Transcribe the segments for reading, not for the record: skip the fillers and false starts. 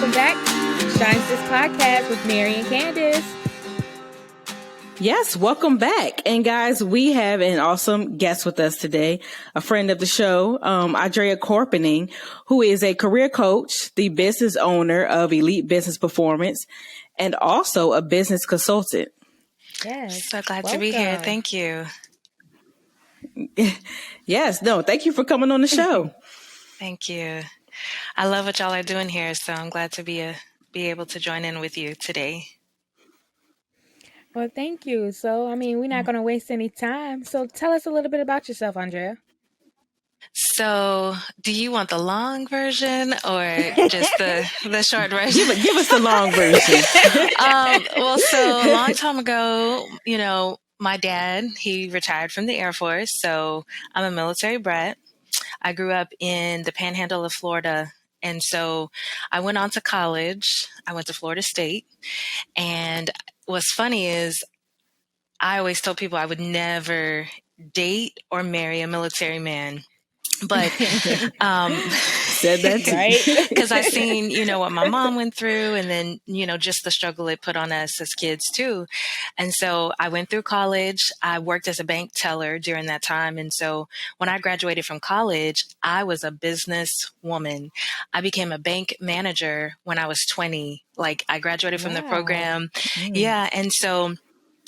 welcome back to Shine Sis Podcast with Mary and Candace. Yes, welcome back. And guys, we have an awesome guest with us today, a friend of the show, Andrea Corpening, who is a career coach, the business owner of Elite Business Performance, and also a business consultant. Yes. So glad to be here. Thank you. Yes, no, thank you for coming on the show. Thank you. I love what y'all are doing here, so I'm glad to be able to join in with you today. Well, thank you. So, we're not going to waste any time. So tell us a little bit about yourself, Andrea. So, do you want the long version or just the short version? Give us the long version. So a long time ago, my dad, he retired from the Air Force. So I'm a military brat. I grew up in the panhandle of Florida. And so I went on to college. I went to Florida State. And what's funny is I always told people I would never date or marry a military man. But said that too. Right? Because I've seen, what my mom went through and then, just the struggle it put on us as kids too. And so I went through college. I worked as a bank teller during that time. And so when I graduated from college, I was a business woman. I became a bank manager when I was 20. Like I graduated from the program. Yeah. And so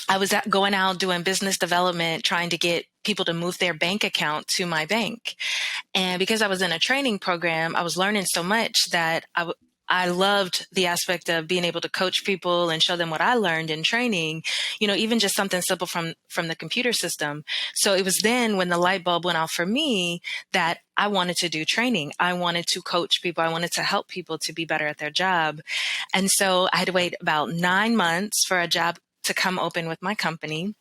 I was going out doing business development, trying to get people to move their bank account to my bank. And because I was in a training program, I was learning so much that I loved the aspect of being able to coach people and show them what I learned in training, even just something simple from the computer system. So it was then when the light bulb went off for me that I wanted to do training. I wanted to coach people. I wanted to help people to be better at their job. And so I had to wait about 9 months for a job to come open with my company.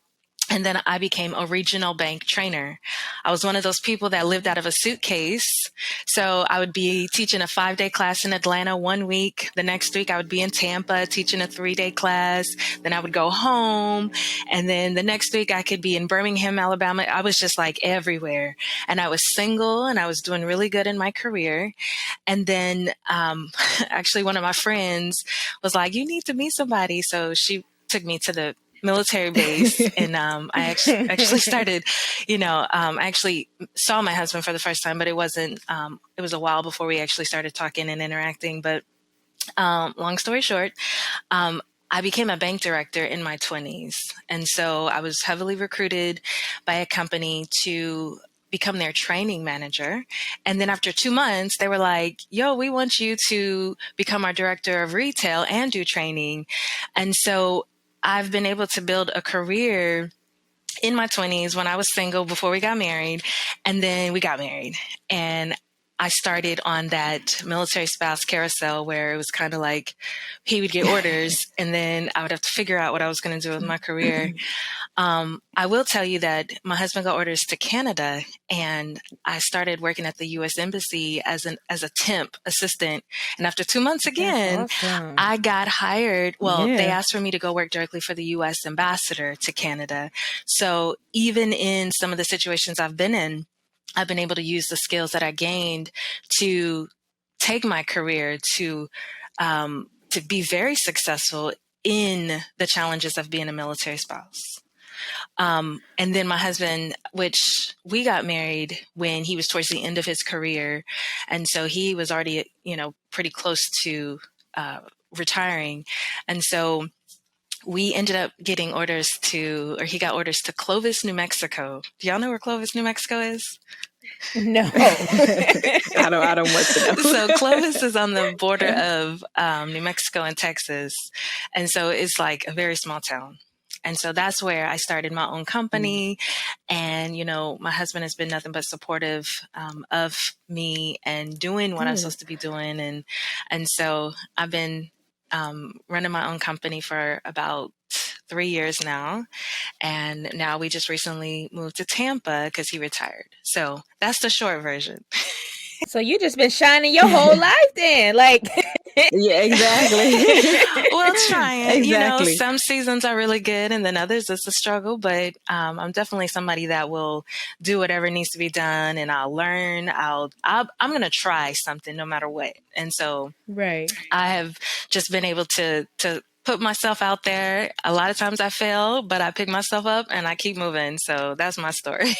And then I became a regional bank trainer. I was one of those people that lived out of a suitcase. So I would be teaching a 5-day class in Atlanta 1 week. The next week I would be in Tampa teaching a 3-day class. Then I would go home. And then the next week I could be in Birmingham, Alabama. I was just like everywhere. And I was single and I was doing really good in my career. And then actually one of my friends was like, you need to meet somebody. So she took me to the military base. And I actually started, I actually saw my husband for the first time, but it wasn't, it was a while before we actually started talking and interacting. But long story short, I became a bank director in my 20s. And so I was heavily recruited by a company to become their training manager. And then after 2 months, they were like, yo, we want you to become our director of retail and do training. And so I've been able to build a career in my 20s when I was single before we got married. And then we got married. And I started on that military spouse carousel where it was kind of like he would get orders and then I would have to figure out what I was going to do with my career. I will tell you that my husband got orders to Canada and I started working at the U.S. Embassy as a temp assistant. And after 2 months again, awesome. I got hired. Well, They asked for me to go work directly for the U.S. ambassador to Canada. So even in some of the situations I've been in, I've been able to use the skills that I gained to take my career to be very successful in the challenges of being a military spouse. And then my husband, which we got married when he was towards the end of his career. And so he was already, pretty close to retiring. And so we ended up getting orders he got orders to Clovis, New Mexico. Do y'all know where Clovis, New Mexico is? No. I don't want to know. So Clovis is on the border of New Mexico and Texas. And so it's like a very small town. And so that's where I started my own company. And, my husband has been nothing but supportive of me and doing what I'm supposed to be doing. And so I've been running my own company for about 3 years now. And now we just recently moved to Tampa because he retired. So that's the short version. So you just been shining your whole life then. Like Yeah, exactly. Well, trying. Exactly. Some seasons are really good, and then others it's a struggle. But I'm definitely somebody that will do whatever needs to be done, and I'll learn. I'm going to try something no matter what. And so right. I have just been able to put myself out there. A lot of times I fail, but I pick myself up and I keep moving. So that's my story.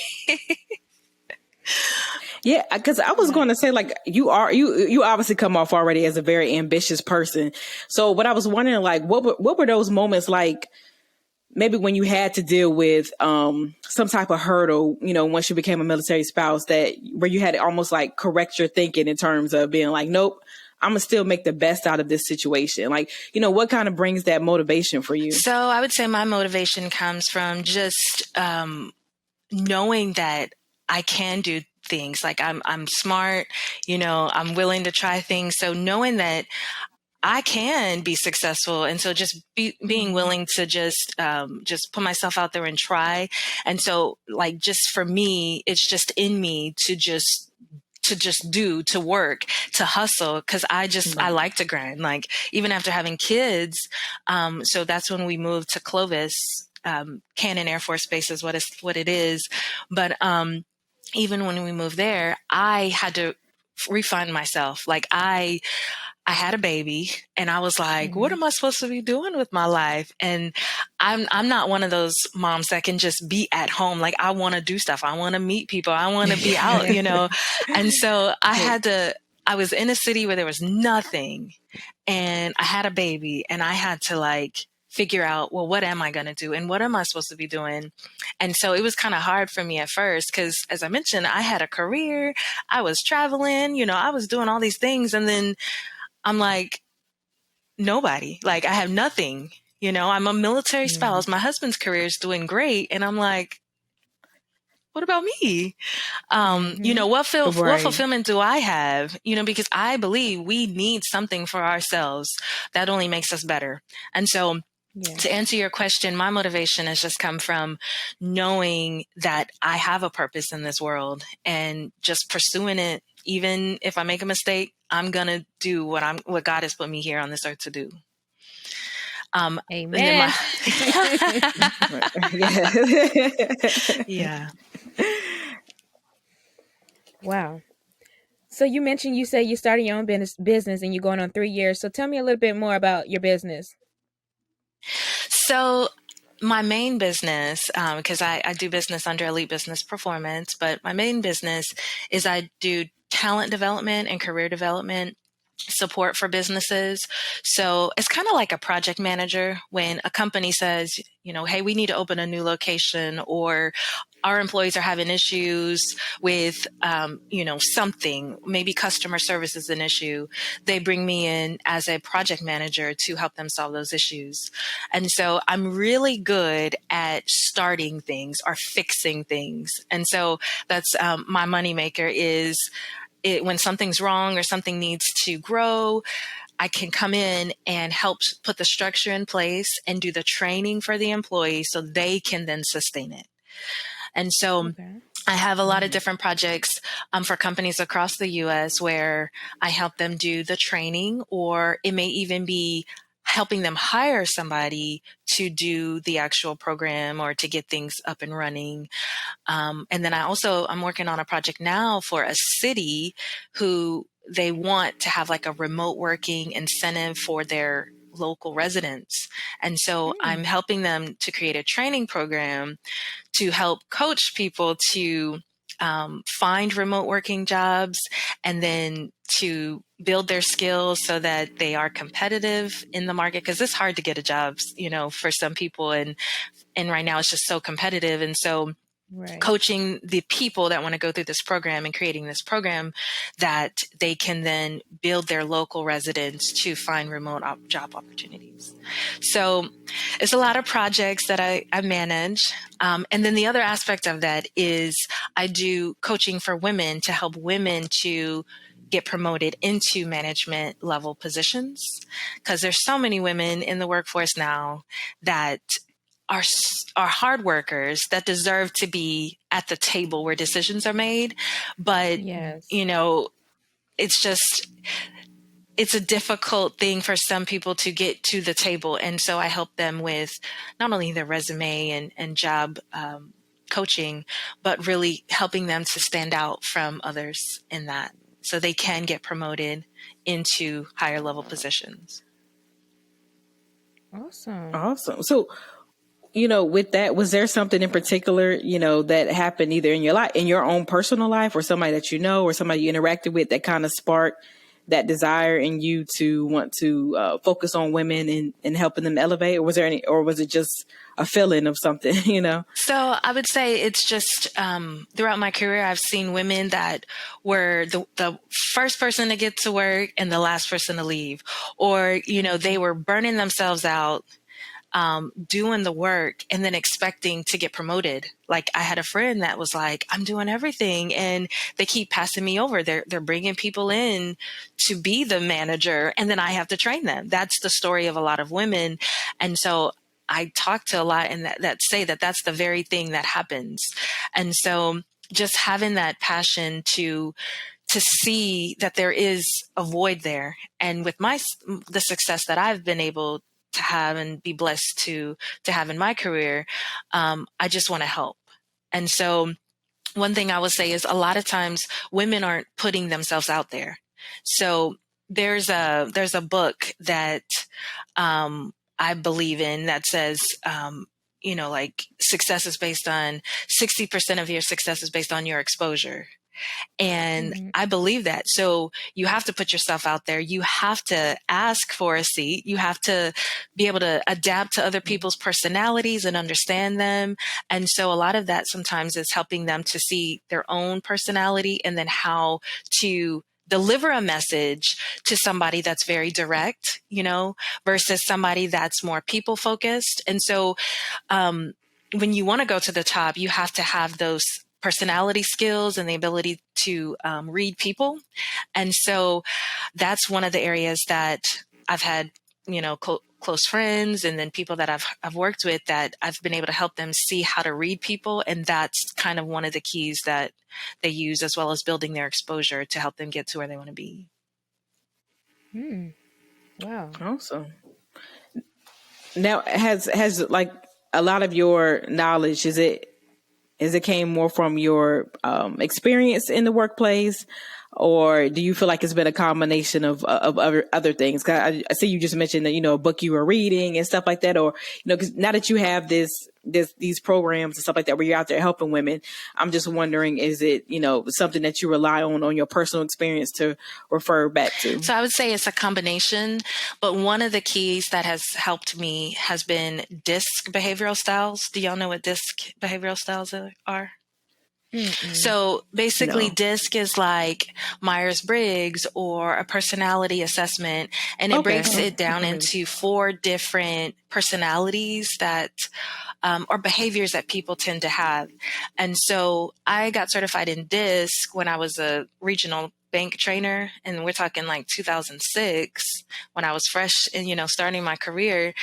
Yeah, because I was going to say, like, you obviously come off already as a very ambitious person. So, what I was wondering, like, what were those moments like? Maybe when you had to deal with some type of hurdle, once you became a military spouse, that where you had to almost like correct your thinking in terms of being like, nope, I'm gonna still make the best out of this situation. Like, what kind of brings that motivation for you? So I would say my motivation comes from just knowing that I can do things. Like I'm smart, I'm willing to try things. So knowing that I can be successful, and so just being willing to just put myself out there and try. And so, like, just for me, it's just in me to work, to hustle, because I Right. like to grind. Like, even after having kids, so that's when we moved to Clovis. Cannon Air Force Base is what it is, but even when we moved there, I had to refine myself. Like, I had a baby and I was like, what am I supposed to be doing with my life? And I'm not one of those moms that can just be at home. Like, I want to do stuff. I want to meet people. I want to be out, And so I was in a city where there was nothing, and I had a baby, and I had to like figure out, well, what am I going to do? And what am I supposed to be doing? And so it was kind of hard for me at first, because as I mentioned, I had a career, I was traveling, I was doing all these things. And then I'm like, nobody. Like, I have nothing. I'm a military spouse. My husband's career is doing great. And I'm like, what about me? What Right. fulfillment do I have? Because I believe we need something for ourselves that only makes us better. And so, to answer your question, my motivation has just come from knowing that I have a purpose in this world and just pursuing it. Even if I make a mistake, I'm gonna do what God has put me here on this earth to do. And then Amen. Yeah. yeah. Wow. So you said you started your own business and you're going on 3 years. So tell me a little bit more about your business. So my main business, because I do business under Elite Business Performance, but my main business is I do talent development and career development support for businesses. So it's kind of like a project manager when a company says, hey, we need to open a new location, or our employees are having issues with, something, maybe customer service is an issue. They bring me in as a project manager to help them solve those issues. And so I'm really good at starting things or fixing things. And so that's my moneymaker is when something's wrong or something needs to grow, I can come in and help put the structure in place and do the training for the employee so they can then sustain it. And so Okay. I have a lot of different projects for companies across the US where I help them do the training, or it may even be helping them hire somebody to do the actual program or to get things up and running. And then I'm working on a project now for a city who they want to have like a remote working incentive for their local residents. And so I'm helping them to create a training program to help coach people to find remote working jobs, and then to build their skills so that they are competitive in the market, because it's hard to get a job, for some people, and right now it's just so competitive. And so Right. coaching the people that want to go through this program and creating this program that they can then build their local residents to find remote job opportunities. So it's a lot of projects that I manage. And then the other aspect of that is I do coaching for women to help women to get promoted into management level positions, because there's so many women in the workforce now that are hard workers that deserve to be at the table where decisions are made. But, Yes. you know, it's a difficult thing for some people to get to the table. And so I help them with not only their resume and job coaching, but really helping them to stand out from others in that so they can get promoted into higher level positions. Awesome. So, with that, was there something in particular, that happened either in your life, in your own personal life, or somebody that or somebody you interacted with that kind of sparked that desire in you to want to focus on women and helping them elevate? Or was it just a feeling of something, So I would say it's just throughout my career, I've seen women that were the first person to get to work and the last person to leave, or, they were burning themselves out doing the work and then expecting to get promoted. Like I had a friend that was like, I'm doing everything and they keep passing me over. They're bringing people in to be the manager and then I have to train them. That's the story of a lot of women. And so I talk to a lot and that say that that's the very thing that happens. And so just having that passion to see that there is a void there. And with the success that I've been able to have and be blessed to have in my career, I just want to help. And so one thing I would say is a lot of times women aren't putting themselves out there. So there's a book that I believe in that says, like success is based on 60% of your success is based on your exposure. And I believe that. So you have to put yourself out there. You have to ask for a seat. You have to be able to adapt to other people's personalities and understand them. And so a lot of that sometimes is helping them to see their own personality and then how to deliver a message to somebody that's very direct, versus somebody that's more people focused. And so when you want to go to the top, you have to have those personality skills and the ability to read people. And so that's one of the areas that I've had, close friends and then people that I've worked with that I've been able to help them see how to read people. And that's kind of one of the keys that they use, as well as building their exposure to help them get to where they want to be. Wow. Awesome. Now, has like a lot of your knowledge, is it came more from your experience in the workplace, or do you feel like it's been a combination of other things? 'Cause I see you just mentioned that, a book you were reading and stuff like that, or, because now that you have these programs and stuff like that, where you're out there helping women, I'm just wondering, is it, something that you rely on your personal experience to refer back to? So I would say it's a combination, but one of the keys that has helped me has been DISC behavioral styles. Do y'all know what DISC behavioral styles are? Mm-mm. So basically, no. DISC is like Myers-Briggs or a personality assessment, and it breaks it down into 4 different personalities that or behaviors that people tend to have. And so I got certified in DISC when I was a regional bank trainer, and we're talking like 2006 when I was fresh and starting my career.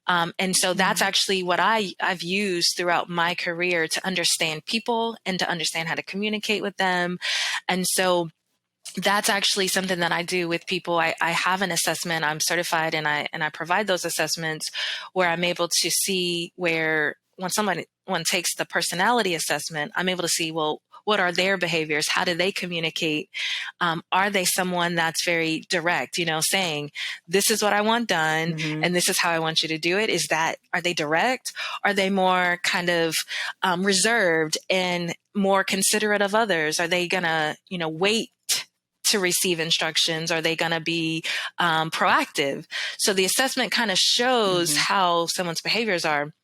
And so that's actually what I've used throughout my career to understand people and to understand how to communicate with them. And so that's actually something that I do with people. I have an assessment. I'm certified, and I provide those assessments where I'm able to see where when someone takes the personality assessment, I'm able to see, well, what are their behaviors? How do they communicate? Are they someone that's very direct, saying, this is what I want done, and this is how I want you to do it? Are they direct? Are they more kind of reserved and more considerate of others? Are they gonna, wait to receive instructions? Are they going to be proactive? So the assessment kind of shows how someone's behaviors are.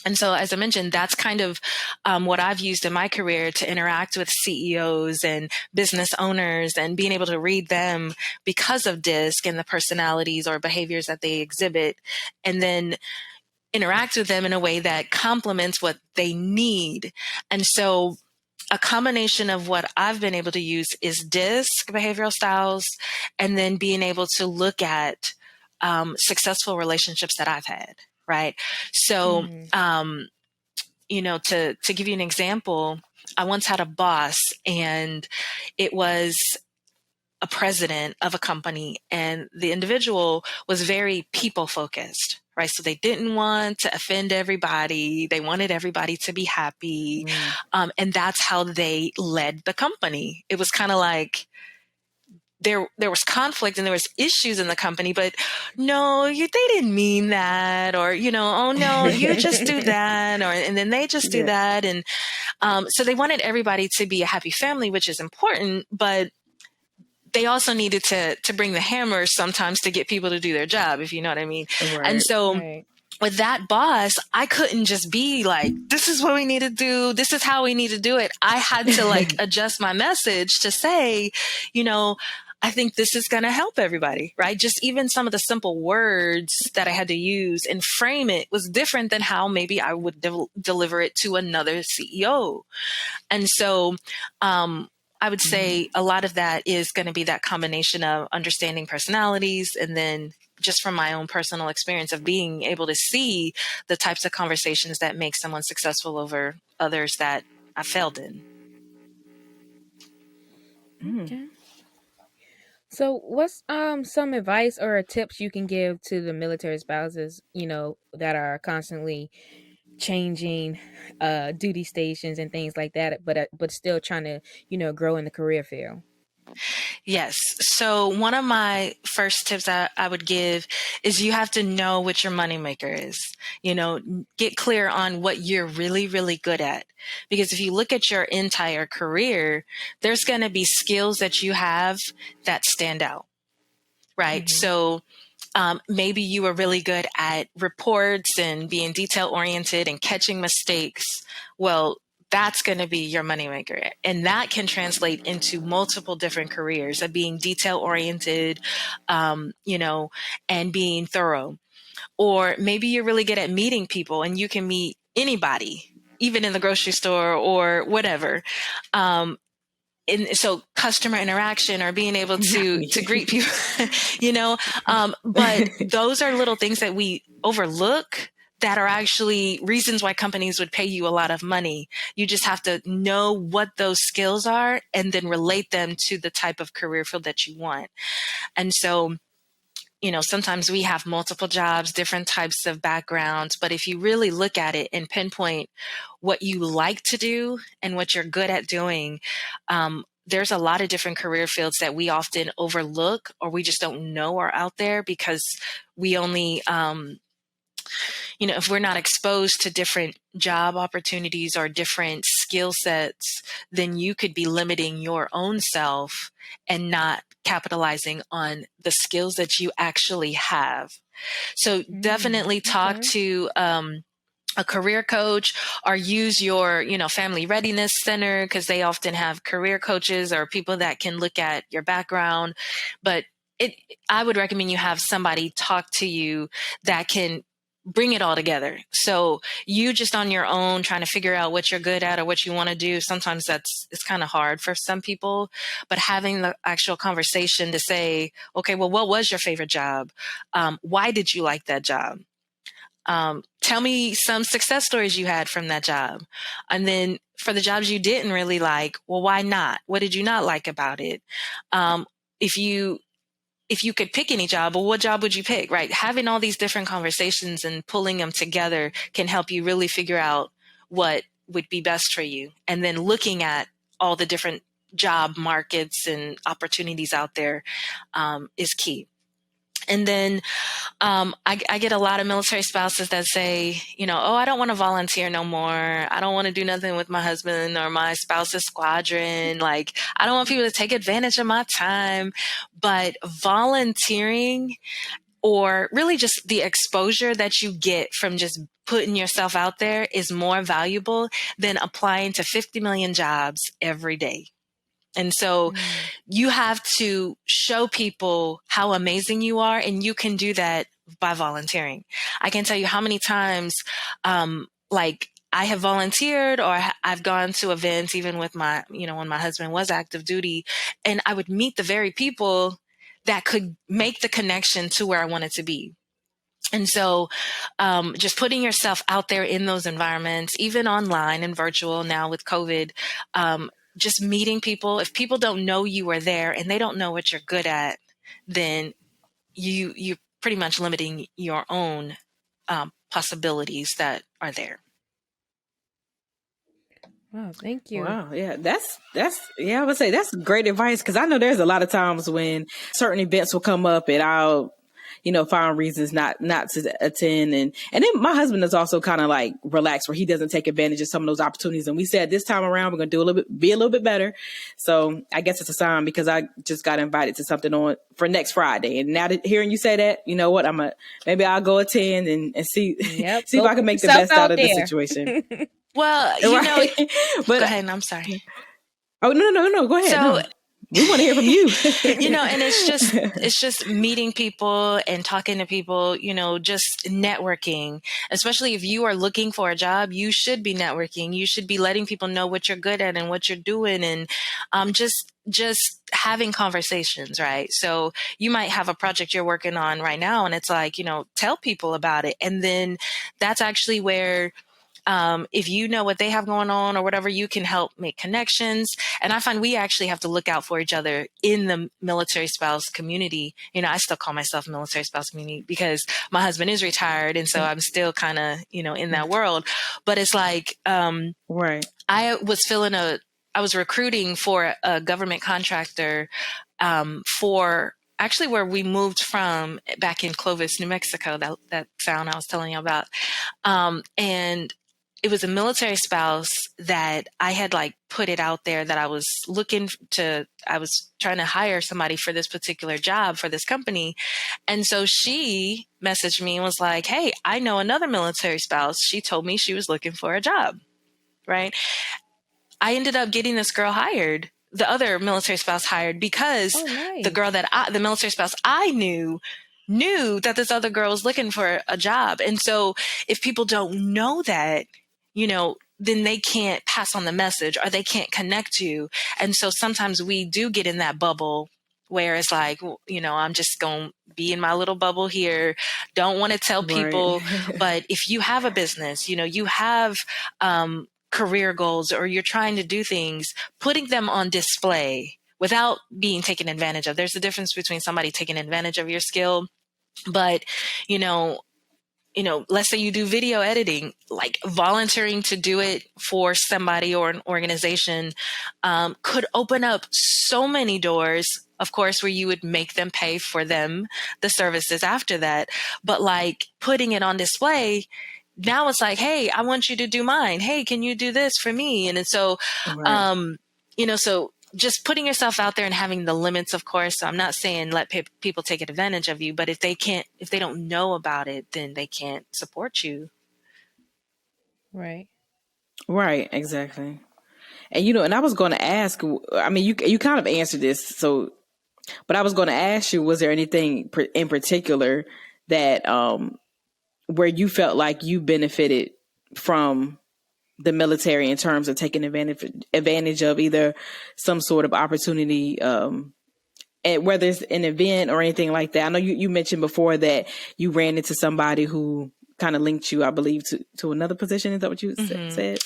And so, as I mentioned, that's kind of what I've used in my career to interact with CEOs and business owners and being able to read them because of DISC and the personalities or behaviors that they exhibit, and then interact with them in a way that complements what they need. And so a combination of what I've been able to use is DISC behavioral styles, and then being able to look at successful relationships that I've had. Right. So, to give you an example, I once had a boss, and it was a president of a company, and the individual was very people focused, right? So they didn't want to offend everybody. They wanted everybody to be happy. And that's how they led the company. It was kind of like, there was conflict and there was issues in the company, but no, they didn't mean that, or, oh no, you just do that, and then they just do that. And so they wanted everybody to be a happy family, which is important, but they also needed to bring the hammers sometimes to get people to do their job, if you know what I mean. Right. And so Right. with that boss, I couldn't just be like, this is what we need to do. This is how we need to do it. I had to like adjust my message to say, I think this is going to help everybody, right? Just even some of the simple words that I had to use and frame it was different than how maybe I would deliver it to another CEO. And so, I would say a lot of that is going to be that combination of understanding personalities, and then just from my own personal experience of being able to see the types of conversations that make someone successful over others that I failed in. Okay. So what's some advice or tips you can give to the military spouses, that are constantly changing duty stations and things like that, but still trying to grow in the career field? Yes. So one of my first tips I would give is you have to know what your moneymaker is. Get clear on what you're really, really good at. Because if you look at your entire career, there's going to be skills that you have that stand out, right? So maybe you were really good at reports and being detail oriented and catching mistakes. Well, that's going to be your moneymaker. And that can translate into multiple different careers of being detail oriented, and being thorough. Or maybe you're really good at meeting people and you can meet anybody, even in the grocery store or whatever. And so customer interaction or being able to greet people, but those are little things that we overlook that are actually reasons why companies would pay you a lot of money. You just have to know what those skills are and then relate them to the type of career field that you want. And so, sometimes we have multiple jobs, different types of backgrounds, but if you really look at it and pinpoint what you like to do and what you're good at doing, there's a lot of different career fields that we often overlook or we just don't know are out there because we only, if we're not exposed to different job opportunities or different skill sets, then you could be limiting your own self and not capitalizing on the skills that you actually have. So definitely talk to a career coach or use your, family readiness center, because they often have career coaches or people that can look at your background. But I would recommend you have somebody talk to you that can bring it all together. So you just on your own trying to figure out what you're good at or what you want to do, sometimes it's kind of hard for some people, but having the actual conversation to say, okay, well, what was your favorite job? Why did you like that job? Tell me some success stories you had from that job. And then for the jobs you didn't really like, well, why not? What did you not like about it? If you could pick any job, well, what job would you pick, right? Having all these different conversations and pulling them together can help you really figure out what would be best for you. And then looking at all the different job markets and opportunities out there is key. And then I get a lot of military spouses that say, oh, I don't want to volunteer no more. I don't want to do nothing with my husband or my spouse's squadron. Like, I don't want people to take advantage of my time. But volunteering, or really just the exposure that you get from just putting yourself out there, is more valuable than applying to 50 million jobs every day. And so you have to show people how amazing you are, and you can do that by volunteering. I can tell you how many times, I have volunteered, or I've gone to events, even with my, when my husband was active duty, and I would meet the very people that could make the connection to where I wanted to be. And so just putting yourself out there in those environments, even online and virtual now with COVID, just meeting people. If people don't know you are there and they don't know what you're good at, then you're pretty much limiting your own possibilities that are there. Wow, thank you. Wow, yeah, that's yeah, I would say that's great advice, because I know there's a lot of times when certain events will come up and I'll, find reasons not to attend, and then my husband is also kind of like relaxed, where he doesn't take advantage of some of those opportunities. And we said this time around we're gonna be a little bit better. So I guess it's a sign, because I just got invited to something on for next Friday, and now that hearing you say that, you know what, maybe I'll go attend and see Yep, see if I can make the best out of the situation. Well, Right. But go ahead. I'm sorry. Oh, no. Go ahead. So, no. We want to hear from you. And it's just meeting people and talking to people, just networking. Especially if you are looking for a job, you should be networking. You should be letting people know what you're good at and what you're doing, and just having conversations, right? So you might have a project you're working on right now, and it's like, tell people about it. And then that's actually where if you know what they have going on or whatever, you can help make connections. And I find we actually have to look out for each other in the military spouse community. I still call myself military spouse community because my husband is retired. And so I'm still kind of, in that world. But it's like, right. I was recruiting for a government contractor for actually where we moved from back in Clovis, New Mexico, that town I was telling you about. And it was a military spouse that I had put it out there that I was trying to hire somebody for this particular job for this company. And so she messaged me and was like, hey, I know another military spouse. She told me she was looking for a job. Right. I ended up getting this girl hired, the other military spouse hired, because nice. the girl the military spouse I knew that this other girl was looking for a job. And so if people don't know that, then they can't pass on the message or they can't connect you. And so sometimes we do get in that bubble where it's like, I'm just going to be in my little bubble here. Don't want to tell people. Right. But if you have a business, you have career goals, or you're trying to do things, putting them on display without being taken advantage of. There's a difference between somebody taking advantage of your skill, but, let's say you do video editing, volunteering to do it for somebody or an organization could open up so many doors, of course, where you would make them pay for the services after that. But putting it on display, now it's like, hey, I want you to do mine. Hey, can you do this for me? And so, right. So just putting yourself out there and having the limits, of course. So I'm not saying let people take advantage of you, but if they don't know about it, then they can't support you. Right. Right. Exactly. And, and I was going to ask, I mean, you kind of answered this. But I was going to ask you, was there anything in particular that, where you felt like you benefited from the military in terms of taking advantage of either some sort of opportunity, and whether it's an event or anything like that? I know you mentioned before that you ran into somebody who kind of linked you, I believe, to another position. Is that what you said?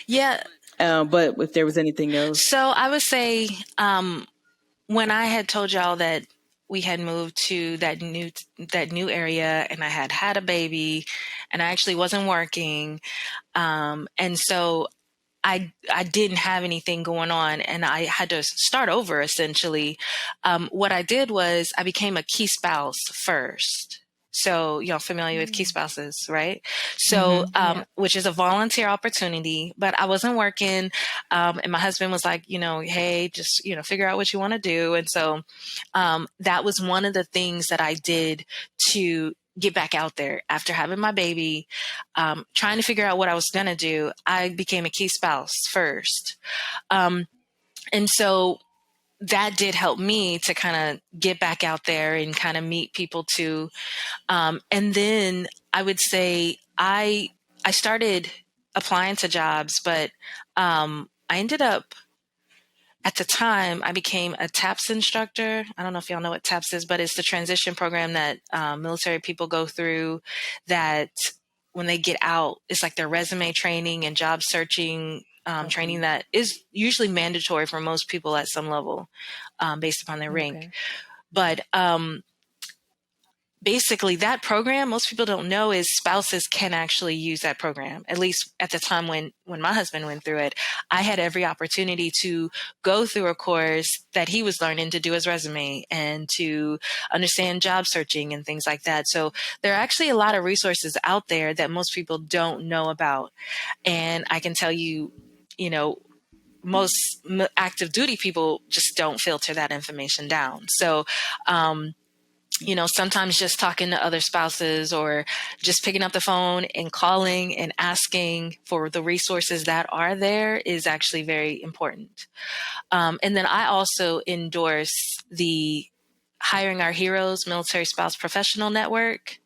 Yeah. But if there was anything else. So I would say, when I had told y'all that we had moved to that new area, and I had a baby, and I actually wasn't working. And so I didn't have anything going on, and I had to start over essentially. What I did was I became a key spouse first. So, familiar with key spouses, right? So, which is a volunteer opportunity, but I wasn't working. And my husband was like, hey, just, figure out what you want to do. And so, that was one of the things that I did to get back out there after having my baby, trying to figure out what I was going to do. I became a key spouse first. And so that did help me to kind of get back out there and kind of meet people too. And then I would say I started applying to jobs, but I ended up, at the time, I became a TAPS instructor. I don't know if y'all know what TAPS is, but it's the transition program that military people go through, that when they get out, it's like their resume training and job searching training that is usually mandatory for most people at some level, based upon their rank. Okay. But basically, that program, most people don't know, is spouses can actually use that program. At least at the time when my husband went through it, I had every opportunity to go through a course that he was learning to do his resume and to understand job searching and things like that. So there are actually a lot of resources out there that most people don't know about. And I can tell you, you know, most active duty people just don't filter that information down. So, sometimes just talking to other spouses or just picking up the phone and calling and asking for the resources that are there is actually very important. And then I also endorse the Hiring Our Heroes Military Spouse Professional Network,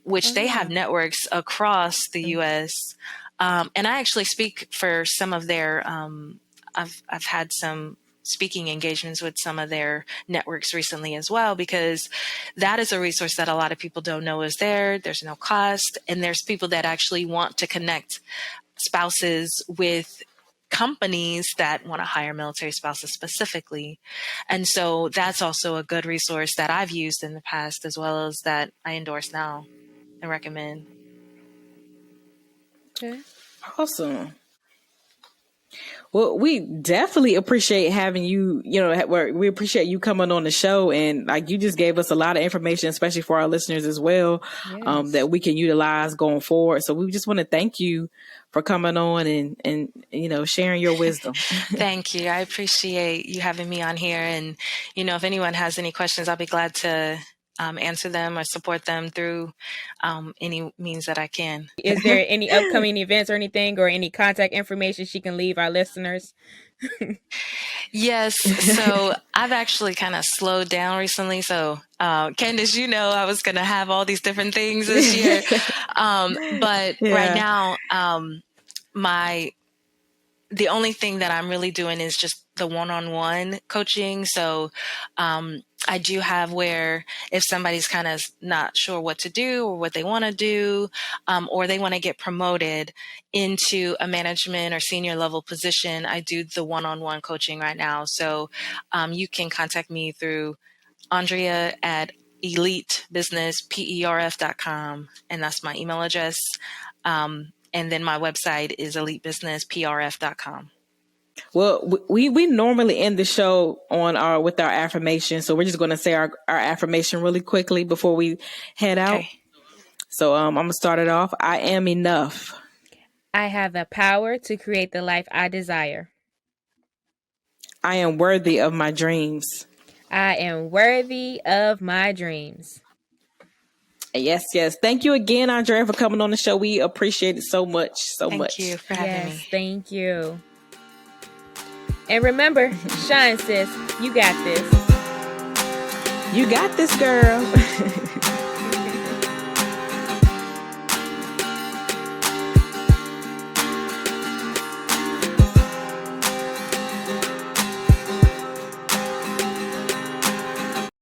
which they have networks across the U.S. And I actually speak for some of their, I've had some speaking engagements with some of their networks recently as well, because that is a resource that a lot of people don't know is there. There's no cost. And there's people that actually want to connect spouses with companies that want to hire military spouses specifically. And so that's also a good resource that I've used in the past, as well as that I endorse now and recommend. Okay. Awesome. Well, we definitely appreciate having you, we appreciate you coming on the show, and like you just gave us a lot of information, especially for our listeners as well, Yes. that we can utilize going forward. So we just want to thank you for coming on and sharing your wisdom. Thank you. I appreciate you having me on here. And, if anyone has any questions, I'll be glad to answer them or support them through any means that I can. Is there any upcoming events or anything, or any contact information she can leave our listeners? Yes. So I've actually kind of slowed down recently. So, Candace, I was going to have all these different things this year. But right now, the only thing that I'm really doing is just the one-on-one coaching. So, I do have where if somebody's kind of not sure what to do or what they want to do, or they want to get promoted into a management or senior level position, I do the one-on-one coaching right now. So you can contact me through Andrea at elitebusinessperf.com. And that's my email address. And then my website is elitebusinessprf.com. Well, we normally end the show with our affirmation. So we're just going to say our affirmation really quickly before we head out. Okay. So I'm going to start it off. I am enough. I have the power to create the life I desire. I am worthy of my dreams. I am worthy of my dreams. Yes, yes. Thank you again, Andrea, for coming on the show. We appreciate it so much, Thank you for having me. Thank you. And remember, Shine Sis, you got this. You got this, girl.